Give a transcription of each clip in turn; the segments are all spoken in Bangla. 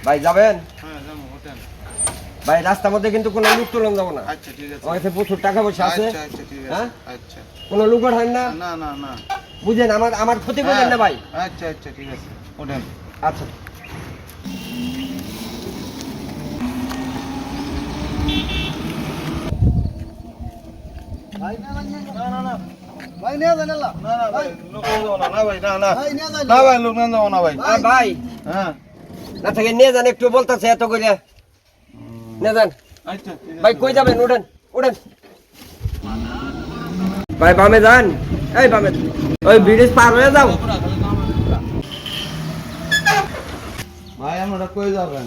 ভাই যাবেন? হ্যাঁ যাবো, ওঠেন। ভাই রাস্তার মধ্যে কিন্তু কোনো লুক তুলন যাবো না। আচ্ছা ঠিক আছে। আমার কাছে প্রচুর টাকা পয়সা আছে। আচ্ছা আচ্ছা ঠিক আছে। হ্যাঁ? আচ্ছা। কোনো লুক ওঠেন না। না না না। বুঝেন আমার ক্ষতি করবেন না ভাই। আচ্ছা আচ্ছা ঠিক আছে, ওঠেন। আচ্ছা ভাই না না ভাই নিয়ে যান আল্লাহ না না ভাই, লোক নিয়ে যাবো না, না ভাই, না না। ভাই নিয়ে যান না ভাই, লোক নিয়ে যাবো না ভাই। ভাই হ্যাঁ। না থেকে নিয়ে যান, একটু বলতেছে এত করে নিয়ে যান। আচ্ছা ঠিক আছে। ভাই কই যাবেন? ওঠেন ওঠেন ভাই, বামে যান। এই বামে, ওই ব্রিজ পার হয়ে যাও। ভাই আপনারা কই যাবেন?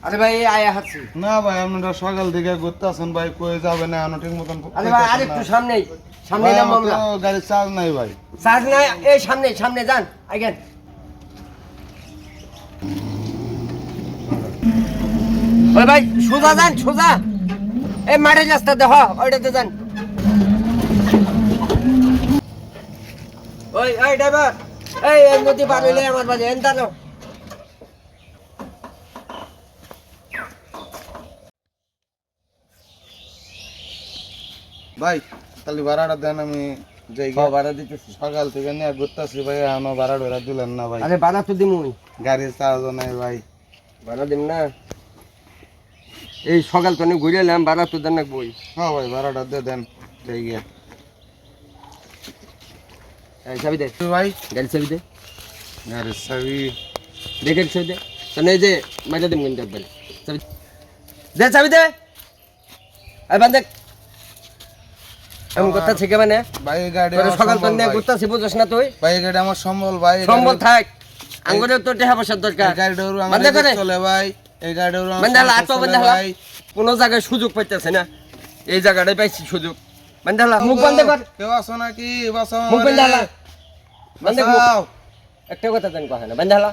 আরে ভাই আয়া হাঁটছি। না ভাই, আপনারা সকাল থেকে ঘুরতে আসেন ভাই, কই যাবেন না ঠিক মতন। আরে ভাই আরেকটু সামনেই সামনে নাম আমরা। গাড়ি চার্জ নাই ভাই। চার্জ নাই, এই সামনে সামনে যান আইগেন। ওই ভাই সোজা যান, সোজা এই মাঠের রাস্তা দেখ, ওইটাতে যান। ওই এই ড্রাইভার, এই নদী পার হইলে আমার বাজে এন্টানো। ভাই তাহলে ভাড়াটা দেন, আমি যাই। ভাড়া দিতেছি। সকাল থেকে নিয়ে ঘুরতেছি ভাই, এখনো ভাড়া ঢোড়া দিলেন না ভাই। আরে ভাড়া তো দিমুই, গাড়ির চার্জ নাই ভাই। ভাড়া দিম না। এই সকাল তো ঘুরে এলাম, ভাড়া তো দেন না বই। হ্যাঁ ভাই, ভাড়াটা দিয়ে দেন, যাই গিয়া। এই চাবি দে ভাই গাড়ি, চাবি দে, গাড়ির চাবি। দেখে চাবি দে। তাহলে এই যে মাইটা দিম কিন্তু একবার চাবি দে, চাবি দে। এই বান্ধে এমন কথা থেকে মানে ভাই গাড়ি তোর আমার সকাল তো সম্বল নিয়ে ভাই। ঘুরতেছি, বুঝছ না তুই? ভাই গাড়ি আমার সম্বল ভাই। সম্বল থাক, আঙ্গুরের তো টাকা পয়সার দরকার। গাড়িটা আমার বান্ধে করে চলে ভাই, এই গাড়িটা বান্ধে হালা, আতো বান্ধে হালা। কোনো জায়গায় সুযোগ পাইতেছে না, এই জায়গাটাই পাইছি সুযোগ। বান্ধে হালা, মুখ বন্ধ কর। কেউ আসো নাকি? বাঁচাও মুখ বন্ধ হালা, বান্ধে মুখ। বাঁচাও। একটা কথা জানি কথা না, বান্ধে হালা।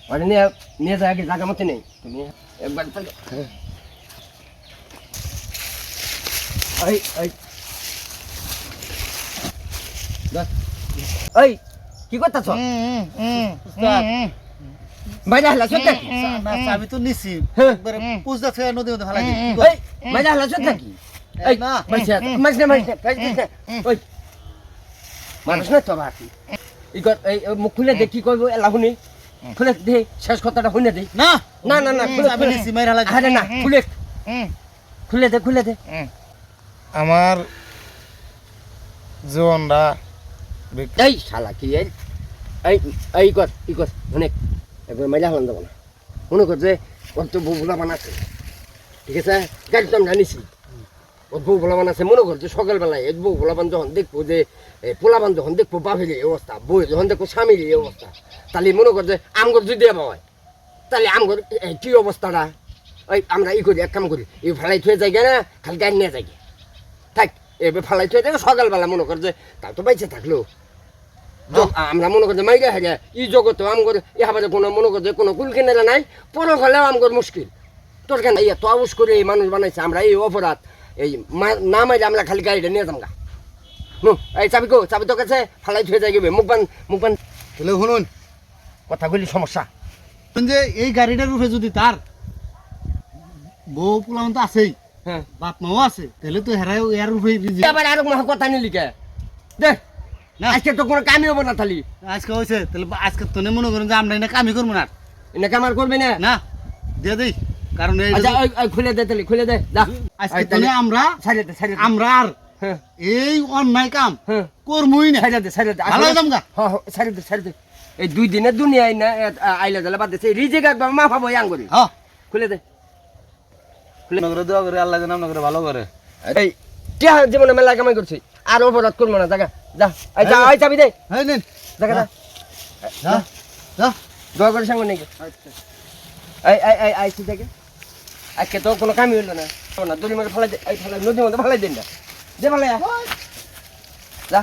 মানে নিয়ে নিয়ে যায়, আগে জায়গা মতো নেই তুমি একবার তাহলে। এই এই এই কি করতেছ? বাইরে হালা সত্যি? না চাবি তো নিছি হ্যাঁ। একবারে পুজদা থেকে নদীর মধ্যে ফেলাই দিই এই বাইরে হালা সত্যি কি? এই না। মাইছে মাইছে মাইছে ওই মানুষ না তো বাকি এই মুখ খুলে দে, কি করবো এলা শুনি? খুলে দে, শেষ কথাটা শুনে দে। না না না না খুলে চাবি নিছি মাইরা লাগি আরে না, খুলে খুলে দে, খুলে দে। আমার জীবনটা এই শালা কি এই এই এই কর ই কর অনেক একবার মাইলা হলাম যাবো না, মনে কর যে ওর তো বউ ভোলা বানাচ্ছে, ঠিক আছে? গাড়ি তো আমি জানিছি ওর বউ ভোলা বানাচ্ছে। মনে কর যে সকালবেলায় এই বউ ভোলাবান যখন দেখবো, যে পোলাবান যখন দেখবো বাপের এই অবস্থা, বউ যখন দেখবো স্বামীর এই অবস্থা, তাহলে মনে কর যে আমগর যদি দেওয়া হয়, তাহলে আমগর কি অবস্থাটা? ওই আমরা ই করি, এক কাম করি, এই ফালাই থুয়ে যাই না, খালি গাড়ি নিয়ে যাই থাক, এবার ফালাই থুয়ে যাই সকালবেলা। মনে কর যে তার তো বাইচে থাকলো, আমরা মনে করি মাইরা হেরে ই জগতে আমগর ইহাবারে কোনো মনে করি কোনো কুল কিনারা নাই, পর হলেও আমগর মুশকিল। তোর কেন এই তো আউস করে এই মানুষ বানাইছে, আমরা এই অপরাধ এই না মাইলে আমরা খালি গাড়িটা নিয়ে যাম গা। এই চাবি কো, চাবি তোর কাছে, ফালাই থুয়ে যাই গেবে মুখ বান। তাহলে শুনুন কথাগুলি সমস্যা। যে এই গাড়িটার রূপে যদি তার বউ পোলাম তো আছেই, হ্যাঁ, বাপ মাও আছে, তাহলে তো হেরাই এর রূপে আবার আরো মহা কথা নিলি কে? দেখ না। আজকে তো কোনো কামই হবো না, থালি আজকে হয়েছে তাহলে আজকে তো মনে করেন যে আমরা এটা কামই করবো না এনে কামার করবি না। না দিয়ে দিই, কারণ এই আচ্ছা ওই খুলে দে, তাহলে খুলে দে, যা আজকে তো আমরা ছাড়িয়ে দে, ছাড়িয়ে দে। আমরা আর হ্যাঁ এই অন্যায় কাম হ্যাঁ, করবই না। ছাড়িয়ে দে, ছাড়িয়ে দে। ভালো হইতাম গা। হ্যাঁ হ্যাঁ, ছাড়িয়ে দে, ছাড়িয়ে দে। এই 2 দিনের দুনিয়ায় না আইলা জালা বাদ দিছে, রিজেক একবার মাফা বই আঙ্গুরি। হ্যাঁ খুলে দে। নগরে দোয়া করে, আল্লাহ যেন নগরে ভালো করে। এই কে জীবনে মেলা কামাই করছি, আর অপরাধ করবো না, জায়গা যা। এই যা, এই চাবি দে, হ্যাঁ নেন জায়গা যা। যা যা দোয়া করে সঙ্গে নাকি এই এই এই আইসি থেকে আজকে তো কোনো কামই হইলো না। দড়ি মারে ফেলাই দে, এই ফেলাই নদীর মধ্যে ফেলাই দিন না, যে ফেলাই যা।